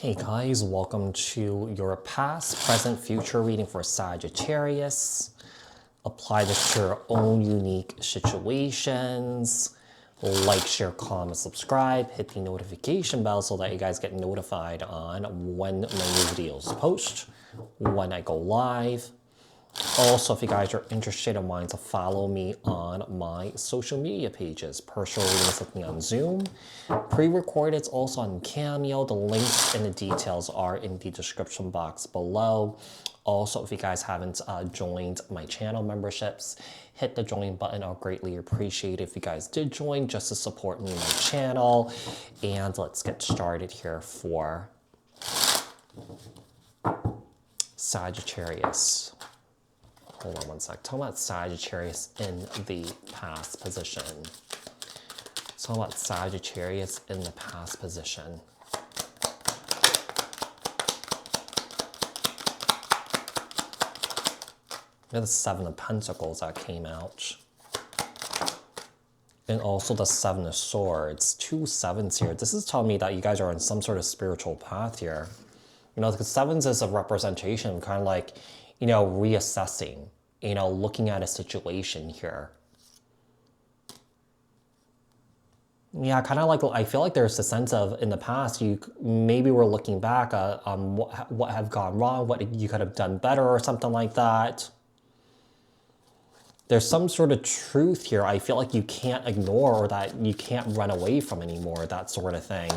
Hey guys, welcome to your past, present, future reading for Sagittarius. Apply this to your own unique situations. Like, share, comment, subscribe, hit the notification bell so that you guys get notified on when my new videos post, when I go live. Also, if you guys are interested and wanting to follow me on my social media pages, personal readings with me on Zoom, pre-recorded, it's also on Cameo. The links and the details are in the description box below. Also, if you guys haven't joined my channel memberships, hit the join button. I'll greatly appreciate it if you guys did join just to support me and my channel. And let's get started here for Sagittarius. Hold on one sec. Talk about Sagittarius in the past position. Talk about Sagittarius in the past position. We have the Seven of Pentacles that came out. And also the Seven of Swords. 2 sevens here. This is telling me that you guys are on some sort of spiritual path here. You know, the sevens is a representation of kind of like, you know, reassessing, you know, looking at a situation here. Yeah, kind of like, I feel like there's a sense of, in the past, you maybe were looking back on what have gone wrong, what you could have done better or something like that. There's some sort of truth here I feel like you can't ignore or that you can't run away from anymore, that sort of thing.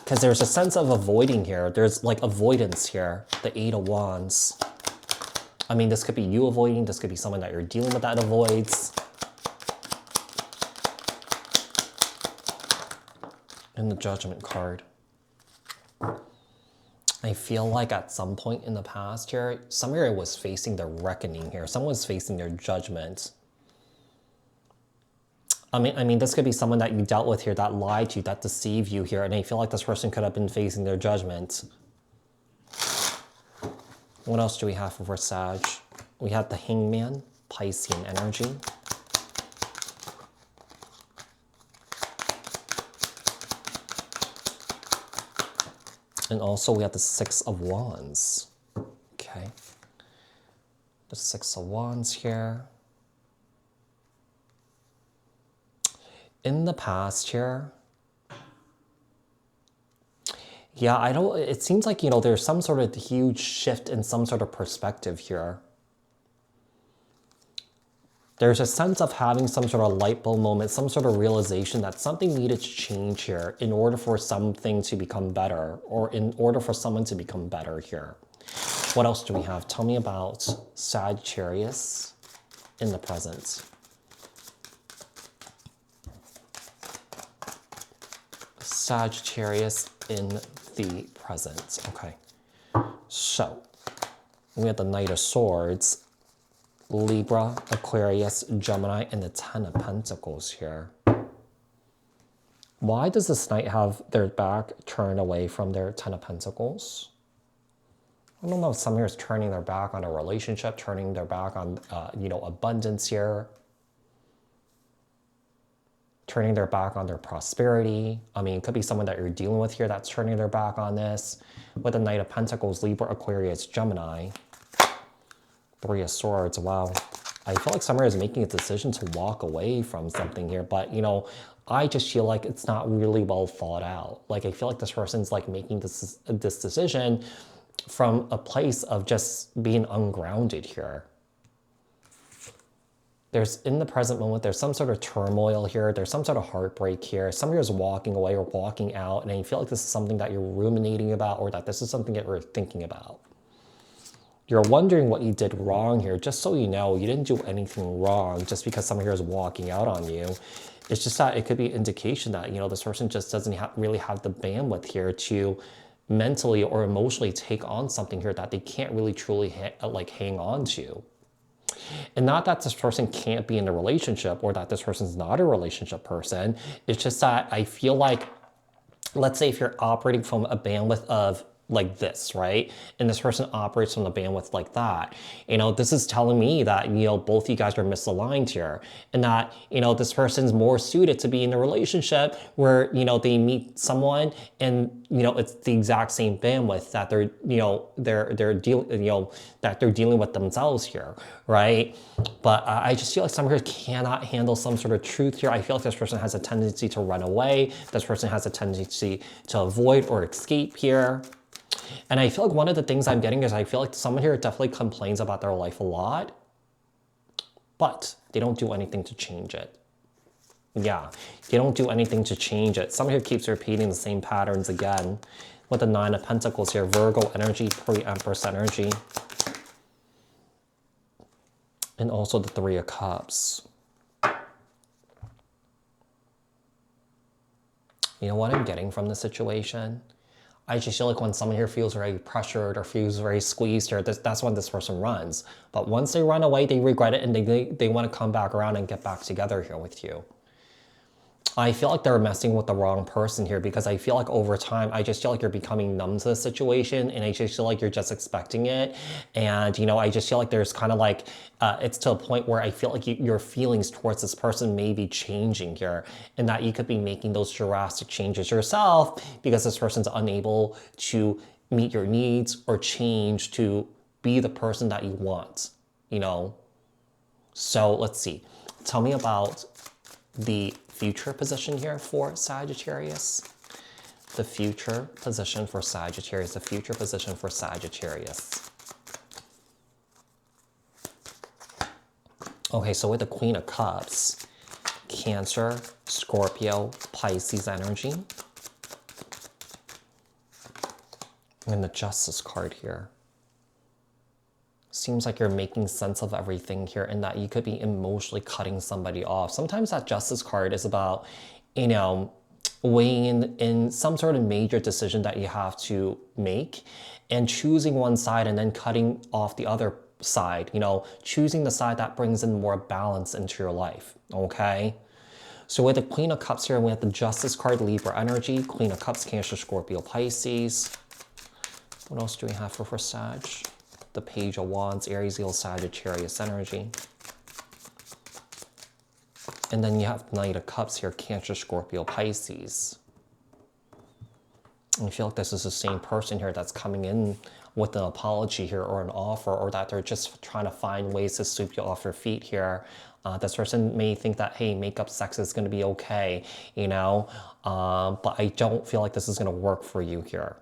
Because there's a sense of avoiding here. There's like avoidance here, the Eight of Wands. I mean, this could be you avoiding. This could be someone that you're dealing with that avoids. And the Judgment card. I feel like at some point in the past here, somebody was facing the reckoning here. Someone was facing their judgment. I mean, this could be someone that you dealt with here that lied to you, that deceived you here, and I feel like this person could have been facing their judgment. What else do we have for Sag? We have the Hangman, Piscean energy. And also we have the Six of Wands. Okay. The Six of Wands here. In the past here, yeah, it seems like, you know, there's some sort of huge shift in some sort of perspective here. There's a sense of having some sort of light bulb moment, some sort of realization that something needed to change here in order for something to become better, or in order for someone to become better here. What else do we have? Tell me about Sagittarius in the present. Sagittarius in the present. Okay. So, we have the Knight of Swords, Libra, Aquarius, Gemini, and the Ten of Pentacles here. Why does this Knight have their back turned away from their Ten of Pentacles? I don't know if someone here is turning their back on a relationship, turning their back on, you know, abundance here. Turning their back on their prosperity. I mean, it could be someone that you're dealing with here that's turning their back on this. With the Knight of Pentacles, Libra, Aquarius, Gemini. Three of Swords, wow. I feel like someone is making a decision to walk away from something here, but, you know, I just feel like it's not really well thought out. Like, I feel like this person's like making this decision from a place of just being ungrounded here. There's, in the present moment, there's some sort of turmoil here. There's some sort of heartbreak here. Somebody is walking away or walking out, and I feel like this is something that you're ruminating about, or that this is something that you're thinking about. You're wondering what you did wrong here. Just so you know, you didn't do anything wrong just because someone here is walking out on you. It's just that it could be an indication that, you know, this person just doesn't really have the bandwidth here to mentally or emotionally take on something here that they can't really truly hang on to. And not that this person can't be in a relationship or that this person's not a relationship person. It's just that I feel like, let's say if you're operating from a bandwidth of like this, right? And this person operates from the bandwidth like that. You know, this is telling me that, you know, both you guys are misaligned here, and that, you know, this person's more suited to be in a relationship where, you know, they meet someone and, you know, it's the exact same bandwidth that they're, you know, they're dealing, you know, that they're dealing with themselves here, right? But I just feel like some here cannot handle some sort of truth here. I feel like this person has a tendency to run away. This person has a tendency to avoid or escape here. And I feel like one of the things I'm getting is I feel like someone here definitely complains about their life a lot, but they don't do anything to change it. Yeah, they don't do anything to change it. Someone here keeps repeating the same patterns again with the Nine of Pentacles here, Virgo energy, pre-Empress energy, and also the Three of Cups. You know what I'm getting from the situation? I just feel like when someone here feels very pressured or feels very squeezed here, that's when this person runs. But once they run away, they regret it and they want to come back around and get back together here with you. I feel like they're messing with the wrong person here, because I feel like over time, I just feel like you're becoming numb to the situation, and I just feel like you're just expecting it. And, you know, I just feel like there's kind of like, it's to a point where I feel like your feelings towards this person may be changing here, and that you could be making those drastic changes yourself because this person's unable to meet your needs or change to be the person that you want, you know? So let's see. Tell me about the future position here for Sagittarius. The future position for Sagittarius. The future position for Sagittarius. Okay, so with the Queen of Cups, Cancer, Scorpio, Pisces energy. And the Justice card here. Seems like you're making sense of everything here, and that you could be emotionally cutting somebody off. Sometimes that Justice card is about, you know, weighing in some sort of major decision that you have to make and choosing one side and then cutting off the other side, you know, choosing the side that brings in more balance into your life, okay? So with the Queen of Cups here, we have the Justice card, Libra energy, Queen of Cups, Cancer, Scorpio, Pisces. What else do we have for Sag? The Page of Wands, Aries, Leo, Sagittarius energy. And then you have Knight of Cups here, Cancer, Scorpio, Pisces. And I feel like this is the same person here that's coming in with an apology here or an offer, or that they're just trying to find ways to sweep you off your feet here. This person may think that, hey, makeup sex is going to be okay, you know, but I don't feel like this is going to work for you here.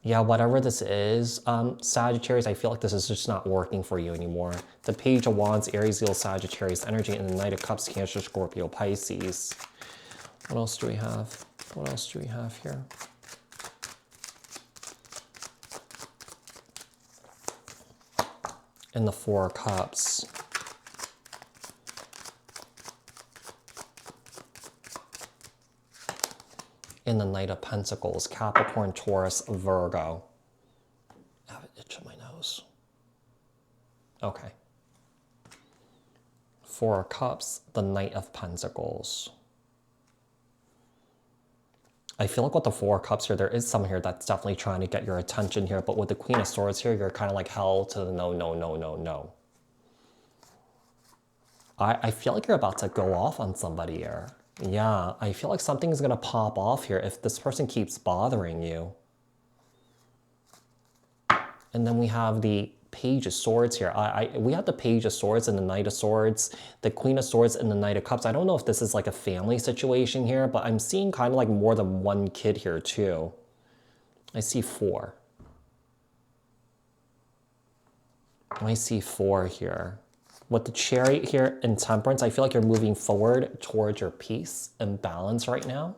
Yeah, whatever this is, Sagittarius, I feel like this is just not working for you anymore. The Page of Wands, Aries, Leo, Sagittarius energy, and the Knight of Cups, Cancer, Scorpio, Pisces. What else do we have? What else do we have here? And the Four of Cups. In the Knight of Pentacles, Capricorn, Taurus, Virgo. I have an itch on my nose. Okay. Four of Cups, the Knight of Pentacles. I feel like with the Four of Cups here, there is someone here that's definitely trying to get your attention here, but with the Queen of Swords here, you're kind of like held to the no, no, no, no, no. I feel like you're about to go off on somebody here. Yeah, I feel like something is going to pop off here if this person keeps bothering you. And then we have the Page of Swords here. We have the Page of Swords and the Knight of Swords, the Queen of Swords and the Knight of Cups. I don't know if this is like a family situation here, but I'm seeing kind of like more than one kid here too. I see four. I see four here. With the Chariot here and Temperance, I feel like you're moving forward towards your peace and balance right now.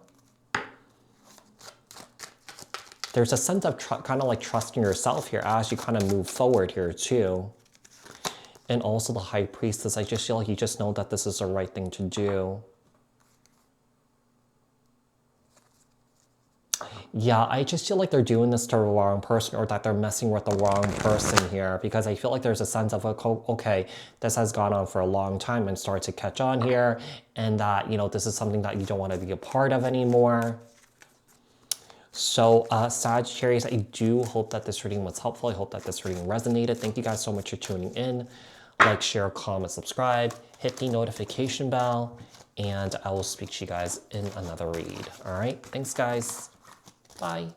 There's a sense of kind of like trusting yourself here as you kind of move forward here too. And also the High Priestess, I just feel like you just know that this is the right thing to do. Yeah, I just feel like they're doing this to the wrong person, or that they're messing with the wrong person here, because I feel like there's a sense of, okay, this has gone on for a long time and start to catch on here, and that, you know, this is something that you don't want to be a part of anymore. So Sagittarius, I do hope that this reading was helpful. I hope that this reading resonated. Thank you guys so much for tuning in. Like, share, comment, subscribe, hit the notification bell, and I will speak to you guys in another read. All right, thanks guys. Bye.